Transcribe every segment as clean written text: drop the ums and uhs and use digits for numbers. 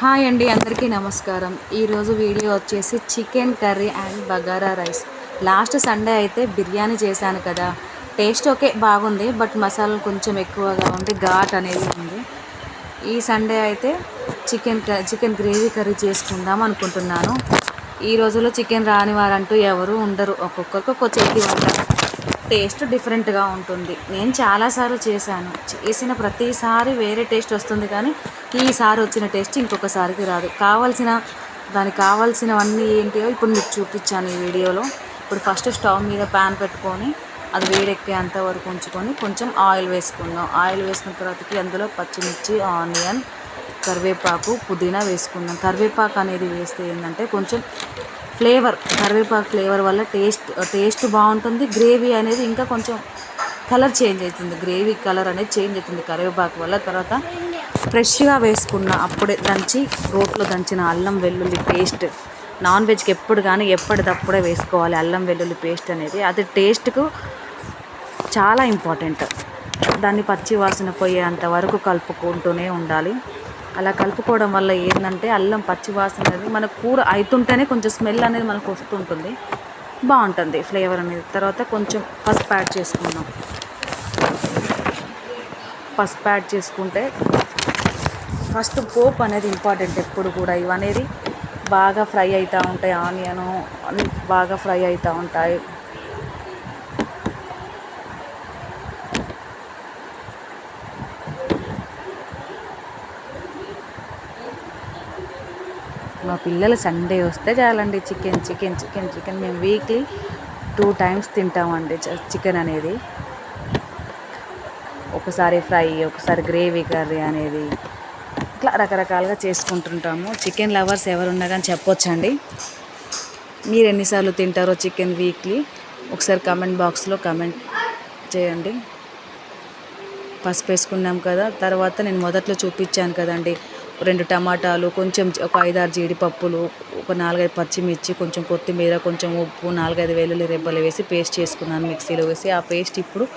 Hi అండి, అందరికీ నమస్కారం. ఈరోజు వీడియో వచ్చేసి chicken curry and bagara rice. Last Sunday అయితే బిర్యానీ చేశాను కదా, టేస్ట్ ఓకే బాగుంది, బట్ మసాలాలు కొంచెం ఎక్కువగా ఉండి ఘాట్ అనేది ఉంది. ఈ సండే అయితే చికెన్ గ్రేవీ కర్రీ చేసుకుందాం అనుకుంటున్నాను. ఈ రోజుల్లో చికెన్ రాని వారంటూ ఎవరు ఉండరు, ఒక్కొక్కరికి ఒక్కొక్క చేతి వంట, టేస్ట్ డిఫరెంట్గా ఉంటుంది. నేను చాలాసార్లు చేశాను, చేసిన ప్రతిసారి వేరే టేస్ట్ వస్తుంది, కానీ ఈసారి వచ్చిన టేస్ట్ ఇంకొకసారికి రాదు. దానికి కావాల్సినవన్నీ ఏంటియో ఇప్పుడు మీకు చూపించాను ఈ వీడియోలో. ఇప్పుడు ఫస్ట్ స్టవ్ మీద ప్యాన్ పెట్టుకొని అది వేడెక్కేంత వరకు ఉంచుకొని కొంచెం ఆయిల్ వేసుకుందాం. ఆయిల్ వేసుకున్న తర్వాతకి అందులో పచ్చిమిర్చి, ఆనియన్, కరివేపాకు, పుదీనా వేసుకుందాం. కరివేపాకు అనేది వేస్తే ఏంటంటే కొంచెం కరివేపాకు ఫ్లేవర్ వల్ల టేస్ట్ బాగుంటుంది. గ్రేవీ అనేది ఇంకా కొంచెం కలర్ చేంజ్ అవుతుంది, గ్రేవీ కలర్ అనేది చేంజ్ అవుతుంది కరివేపాకు వల్ల. తర్వాత ఫ్రెష్గా వేసుకున్న అప్పుడే రోట్లో దంచిన అల్లం వెల్లుల్లి పేస్ట్, నాన్ వెజ్కి ఎప్పుడు కానీ ఎప్పటిదప్పుడే వేసుకోవాలి అల్లం వెల్లుల్లి పేస్ట్ అనేది. అది టేస్ట్కు చాలా ఇంపార్టెంట్. దాన్ని పచ్చి వాసన పోయేంత వరకు కలుపుకుంటూనే ఉండాలి. అలా కలుపుకోవడం వల్ల ఏంటంటే అల్లం పచ్చి వాసన అనేది మన కూర అవుతుంటేనే కొంచెం స్మెల్ అనేది మనకు వస్తుంటుంది, బాగుంటుంది ఫ్లేవర్ అనేది. తర్వాత కొంచెం పసుపు యాడ్ చేసుకుందాం. పసుపు యాడ్ చేసుకుంటే ఫస్ట్ పోపు అనేది ఇంపార్టెంట్ ఎప్పుడు కూడా. ఇవనేది బాగా ఫ్రై అవుతూ ఉంటాయి, ఆనియను అన్నీ బాగా ఫ్రై అవుతూ ఉంటాయి. మా పిల్లలు సండే వస్తే చాలండి చికెన్ చికెన్ చికెన్ చికెన్. మేము వీక్లీ 2 times తింటామండి చికెన్ అనేది. ఒకసారి ఫ్రై, ఒకసారి గ్రేవీ కర్రీ అనేది, ఇట్లా రకరకాలుగా చేసుకుంటుంటాము. చికెన్ లవర్స్ ఎవరున్నా కానీ చెప్పొచ్చండి. మీరు ఎన్నిసార్లు తింటారో చికెన్ వీక్లీ ఒకసారి కామెంట్ బాక్స్లో కామెంట్ చేయండి. పసుపు వేసుకున్నాం కదా, తర్వాత నేను మొదట్లో చూపించాను కదండి, 2 టమాటాలు, కొంచెం ఒక 5-6 జీడిపప్పులు, ఒక 4-5 పచ్చిమిర్చి, కొంచెం కొత్తిమీర, కొంచెం ఉప్పు, 4-5 వెల్లుల్లి రెబ్బలు వేసి పేస్ట్ చేసుకున్నాను మిక్సీలో వేసి. ఆ పేస్ట్ ఇప్పుడు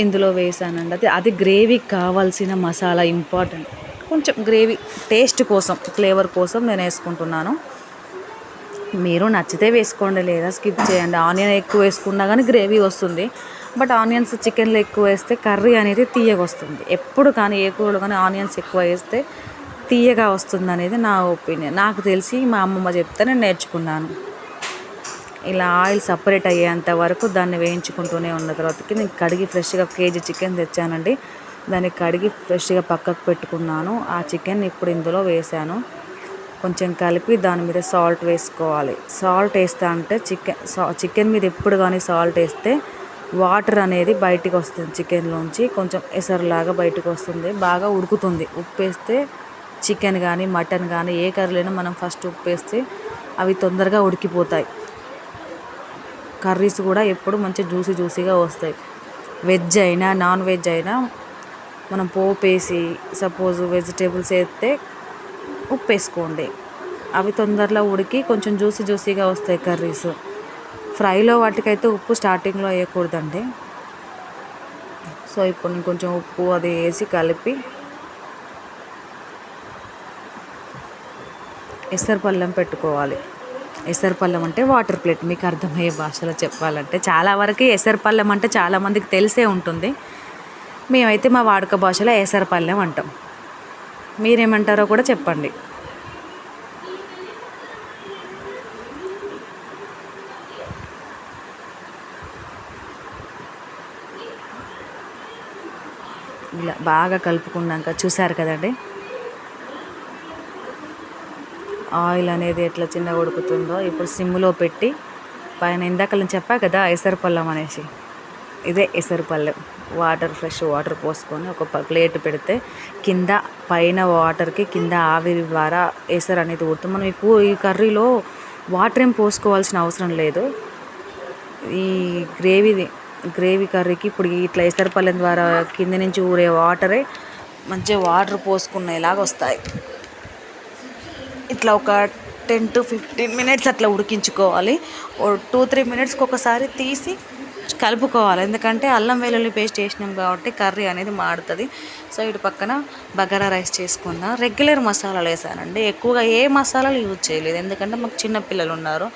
ఇందులో వేసానండి. అది గ్రేవీకి కావాల్సిన మసాలా ఇంపార్టెంట్. కొంచెం గ్రేవీ టేస్ట్ కోసం, ఫ్లేవర్ కోసం నేను వేసుకుంటున్నాను. మీరు నచ్చితే వేసుకోండి, లేదా స్కిప్ చేయండి. ఆనియన్ ఎక్కువ వేసుకున్నా కానీ గ్రేవీ వస్తుంది, బట్ ఆనియన్స్ చికెన్లో ఎక్కువ వేస్తే కర్రీ అనేది తీయగా వస్తుంది. ఎప్పుడు కానీ ఏ కూరలో కానీ ఆనియన్స్ ఎక్కువ వేస్తే తీయగా వస్తుంది అనేది నా ఒపీనియన్. నాకు తెలిసి మా అమ్మమ్మ చెప్తే నేను నేర్చుకున్నాను. ఇలా ఆయిల్ సపరేట్ అయ్యేంత వరకు దాన్ని వేయించుకుంటూనే ఉన్న తర్వాతకి నేను కడిగి ఫ్రెష్గా కేజీ చికెన్ తెచ్చానండి. దాన్ని కడిగి ఫ్రెష్గా పక్కకు పెట్టుకున్నాను. ఆ చికెన్ ఇప్పుడు ఇందులో వేసాను. కొంచెం కలిపి దాని మీద సాల్ట్ వేసుకోవాలి. సాల్ట్ వేస్తా అంటే చికెన్ మీద ఎప్పుడు కానీ సాల్ట్ వేస్తే వాటర్ అనేది బయటికి వస్తుంది చికెన్లోంచి, కొంచెం ఎసరులాగా బయటకు వస్తుంది, బాగా ఉడుకుతుంది. ఉప్పు వేస్తే చికెన్ కానీ మటన్ కానీ ఏ కర్రీలైనా మనం ఫస్ట్ ఉప్పు వేస్తే అవి తొందరగా ఉడికిపోతాయి. కర్రీస్ కూడా ఎప్పుడు మంచి జ్యూసీగా వస్తాయి. వెజ్ అయినా నాన్ వెజ్ అయినా మనం పోపు వేసి సపోజ్ వెజిటేబుల్స్ వేస్తే ఉప్పు వేసుకోండి, అవి తొందరలో ఉడికి కొంచెం జ్యూసీగా వస్తాయి కర్రీస్. ఫ్రైలో వాటికైతే ఉప్పు స్టార్టింగ్లో వేయకూడదండి. సో ఇప్పుడు నేను కొంచెం ఉప్పు అది వేసి కలిపి ఎసరపళ్ళెం పెట్టుకోవాలి. ఎసరపళ్ళెం అంటే వాటర్ ప్లేట్, మీకు అర్థమయ్యే భాషలో చెప్పాలంటే. చాలా వరకు ఎసరపళ్ళెం అంటే చాలామందికి తెలిసే ఉంటుంది. మేమైతే మా వాడుక భాషలో ఎసరపళ్ళెం అంటాం. మీరేమంటారో కూడా చెప్పండి. ఇలా బాగా కలుపుకున్నాక చూసారు కదండి ఆయిల్ అనేది ఎట్లా చిన్నగా ఉడుకుతుందో. ఇప్పుడు సిమ్లో పెట్టి పైన ఇందాక నేను చెప్పా కదా ఎసరపళ్ళెం అనేసి, ఇదే ఎసరపళ్ళెం. ఫ్రెష్ వాటర్ పోసుకొని ఒక ప్లేట్ పెడితే కింద పైన వాటర్కి కింద ఆవిరి ద్వారా ఎసరు అనేది ఉడుతుంది. మనం ఈ కర్రీలో వాటర్ ఏం పోసుకోవాల్సిన అవసరం లేదు. ఈ గ్రేవీ కర్రీకి ఇప్పుడు ఇట్లా ఎసరపళ్ళెం ద్వారా కింద నుంచి ఊరే వాటరే మంచిగా వాటర్ పోసుకునేలాగా వస్తాయి. ఇట్లా ఒక 10 to 15 minutes అట్లా ఉడికించుకోవాలి. 2-3 minutesకి ఒకసారి తీసి కలుపుకోవాలి. ఎందుకంటే అల్లం వెల్లుల్లి పేస్ట్ వేసినాం కాబట్టి కర్రీ అనేది మాడుతుంది. సో ఇటు పక్కన బగారా రైస్ చేసుకున్నా. రెగ్యులర్ మసాలాలు వేసానండి, ఎక్కువగా ఏ మసాలాలు యూజ్ చేయలేదు. ఎందుకంటే మాకు చిన్నపిల్లలు ఉన్నారు,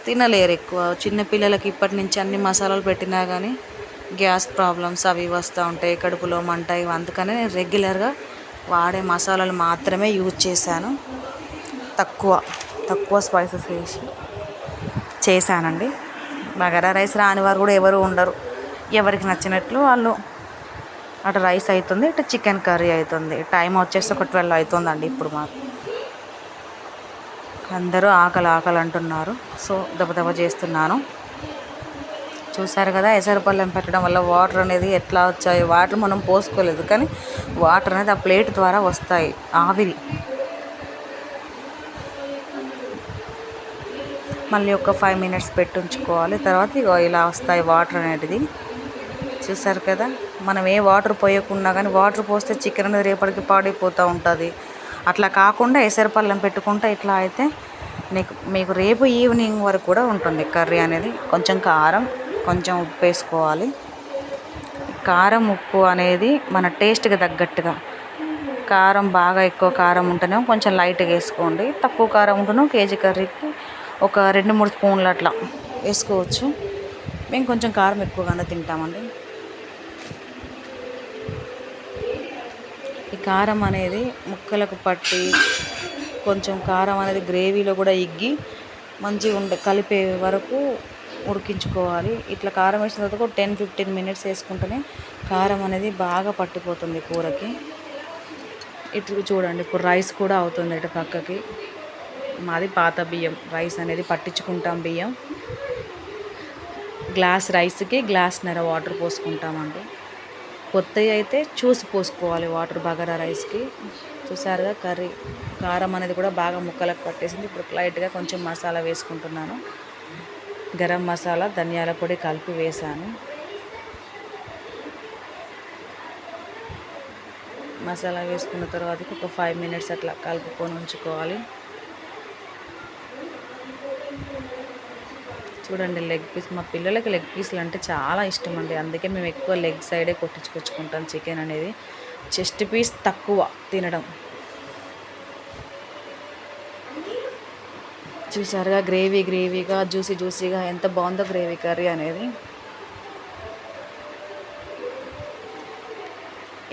తినలేరు ఎక్కువ. చిన్నపిల్లలకి ఇప్పటి నుంచి అన్ని మసాలాలు పెట్టినా కానీ గ్యాస్ ప్రాబ్లమ్స్ అవి వస్తూ ఉంటాయి, కడుపులో మంట ఇవి. అందుకనే నేను రెగ్యులర్గా వాడే మసాలాలు మాత్రమే యూజ్ చేశాను. తక్కువ స్పైసెస్ వేసి చేశానండి. బగారా రైస్ రాని వారు కూడా ఎవరు ఉండరు, ఎవరికి నచ్చినట్లు వాళ్ళు. అటు రైస్ అవుతుంది, ఇటు చికెన్ కర్రీ అవుతుంది. టైం వచ్చేసి ఒక 12 అవుతుందండి ఇప్పుడు మాకు. అందరూ ఆకలి అంటున్నారు, సో దెబ్బ చేస్తున్నాను. చూసారు కదా, ఎసరపల్లెం పెట్టడం వల్ల వాటర్ అనేది ఎట్లా వచ్చాయి. వాటర్ మనం పోసుకోలేదు, కానీ వాటర్ అనేది ఆ ప్లేట్ ద్వారా వస్తాయి, ఆవిరి. మళ్ళీ ఒక 5 మినిట్స్ ఉంచుకోవాలి. తర్వాత ఇగో ఇలా వస్తాయి వాటర్ అనేది. చూసారు కదా, మనం ఏ వాటర్ పోయకుండా కానీ వాటర్ పోస్తే చికెన్ అనేది రేపటికి పాడైపోతూ ఉంటుంది. అట్లా కాకుండా ఎసరపల్లెం పెట్టుకుంటే ఇట్లా అయితే మీకు రేపు ఈవినింగ్ వరకు కూడా ఉంటుంది కర్రీ అనేది. కొంచెం కారం, కొంచెం ఉప్పు వేసుకోవాలి. కారం ఉప్పు అనేది మన టేస్ట్కి తగ్గట్టుగా. కారం బాగా ఎక్కువ కారం ఉంటేనే కొంచెం లైట్గా వేసుకోండి, తక్కువ కారం ఉంటేనే కేజీ కర్రీకి ఒక 2-3 స్పూన్లు అట్లా వేసుకోవచ్చు. మేము కొంచెం కారం ఎక్కువగానే తింటామండి. ఈ కారం అనేది ముక్కలకు పట్టి కొంచెం కారం అనేది గ్రేవీలో కూడా ఇగ్గి మంచిగా కలిపే వరకు ఉడికించుకోవాలి. ఇట్లా కారం వేసిన తర్వాత ఒక 10-15 మినిట్స్ వేసుకుంటేనే కారం అనేది బాగా పట్టిపోతుంది కూరకి. ఇటు చూడండి, ఇప్పుడు రైస్ కూడా అవుతుంది ఇటు పక్కకి. మాది పాత బియ్యం, రైస్ అనేది పట్టించుకుంటాం బియ్యం. గ్లాస్ రైస్కి గ్లాస్న్నర వాటర్ పోసుకుంటామండి. కొత్తవి అయితే చూసి పోసుకోవాలి వాటర్ బగారా రైస్కి. చూసారుగా కర్రీ కారం అనేది కూడా బాగా ముక్కలకు పట్టేసింది. ఇప్పుడు లైట్గా కొంచెం మసాలా వేసుకుంటున్నాను. గరం మసాలా, ధనియాల పొడి కలిపి వేసాను. మసాలా వేసుకున్న తర్వాత ఒక 5 మినిట్స్ అట్లా కలుపుకొని ఉంచుకోవాలి. చూడండి, లెగ్ పీస్, మా పిల్లలకి లెగ్ పీస్లు అంటే చాలా ఇష్టం అండి. అందుకే మేము ఎక్కువ లెగ్ సైడే కొట్టించుకొచ్చుకుంటాం చికెన్ అనేది. చెస్ట్ పీస్ తక్కువ తినడం. చూసారుగా, గ్రేవీగా జ్యూసీగా ఎంత బాగుందో గ్రేవీ కర్రీ అనేది.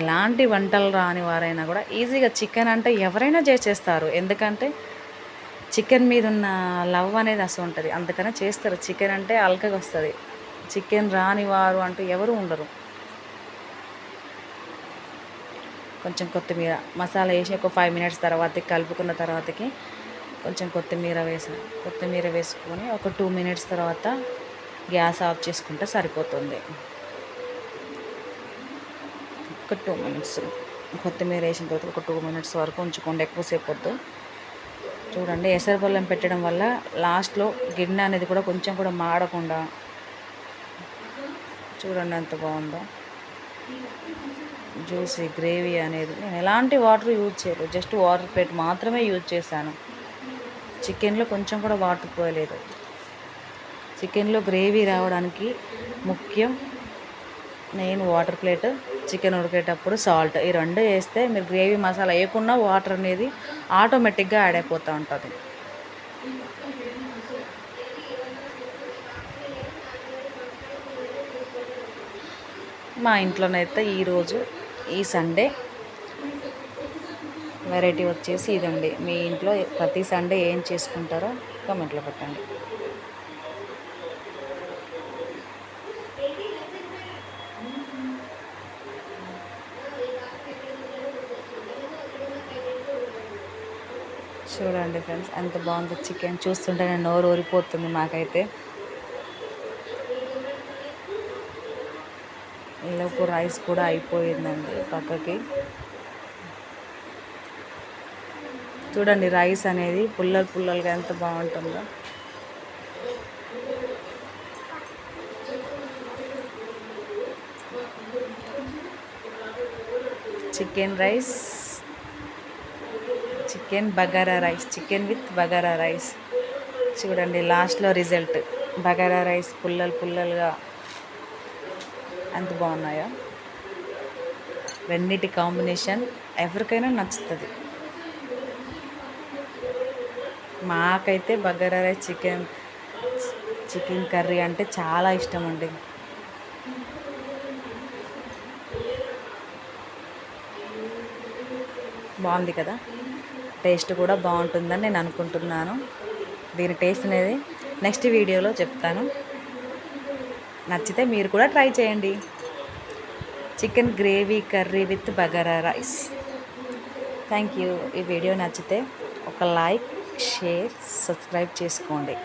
ఎలాంటి వంటలు రాని వారైనా కూడా ఈజీగా చికెన్ అంటే ఎవరైనా చేసేస్తారు. ఎందుకంటే చికెన్ మీద ఉన్న లవ్ అనేది అసలు ఉంటుంది, అందుకనే చేస్తారు. చికెన్ అంటే అల్కగా వస్తుంది. చికెన్ రాని వారు అంటూ ఎవరు ఉండరు. కొంచెం కొత్తిమీర, మసాలా వేసి ఒక 5 మినిట్స్ తర్వాత కలుపుకున్న తర్వాతకి కొంచెం కొత్తిమీర వేసుకొని ఒక 2 మినిట్స్ తర్వాత గ్యాస్ ఆఫ్ చేసుకుంటే సరిపోతుంది. ఒక 2 మినిట్స్ కొత్తిమీర వేసిన తర్వాత ఒక 2 మినిట్స్ వరకు ఉంచుకోండి, ఎక్కువసేపు వద్దు. చూడండి, ఎసరపల్లెం పెట్టడం వల్ల లాస్ట్లో గిన్నె అనేది కూడా కొంచెం కూడా మాడకుండా. చూడండి ఎంత బాగుందో జ్యూసీ గ్రేవీ అనేది. నేను ఎలాంటి వాటర్ యూజ్ చేయలేదు, జస్ట్ వాటర్ ప్లేట్ మాత్రమే యూజ్ చేశాను. చికెన్లో కొంచెం కూడా వాటర్ పోయలేదు. చికెన్లో గ్రేవీ రావడానికి ముఖ్యం నేను వాటర్ ప్లేట్, చికెన్ ఉడికేటప్పుడు సాల్ట్, ఈ 2 వేస్తే మీరు గ్రేవీ మసాలా వేయకుండా వాటర్ అనేది ఆటోమేటిక్గా యాడ్ అయిపోతూ ఉంటుంది. మా ఇంట్లోనైతే ఈరోజు ఈ సండే వెరైటీ వచ్చేసి ఇదండి. మీ ఇంట్లో ప్రతి సండే ఏం చేసుకుంటారో కామెంట్లో పెట్టండి. చూడండి ఫ్రెండ్స్, ఎంత బాగుంది చికెన్. చూస్తుంటే నేను నోరు ఊరిపోతుంది మాకైతే. ఈలోపు రైస్ కూడా అయిపోయిందండి పక్కకి. చూడండి, రైస్ అనేది పుల్లలుగా ఎంత బాగుంటుందో. Chicken rice, chicken bagara rice, chicken with bagara rice. చూడండి లాస్ట్లో రిజల్ట్, బగారా రైస్ పుల్లలుగా ఎంత బాగున్నాయో. రెండిటి కాంబినేషన్ ఎవరికైనా నచ్చుతుంది. మాకైతే బగారా రైస్ చికెన్ కర్రీ అంటే చాలా ఇష్టం అండి. బాగుంది కదా, టేస్ట్ కూడా బాగుంటుందని నేను అనుకుంటున్నాను. దీని టేస్ట్ అనేది నెక్స్ట్ వీడియోలో చెప్తాను. నచ్చితే మీరు కూడా ట్రై చేయండి. Chicken gravy curry with bagara rice. Thank you. ఈ వీడియో నచ్చితే ఒక లైక్, షేర్, సబ్స్క్రైబ్ చేసుకోండి.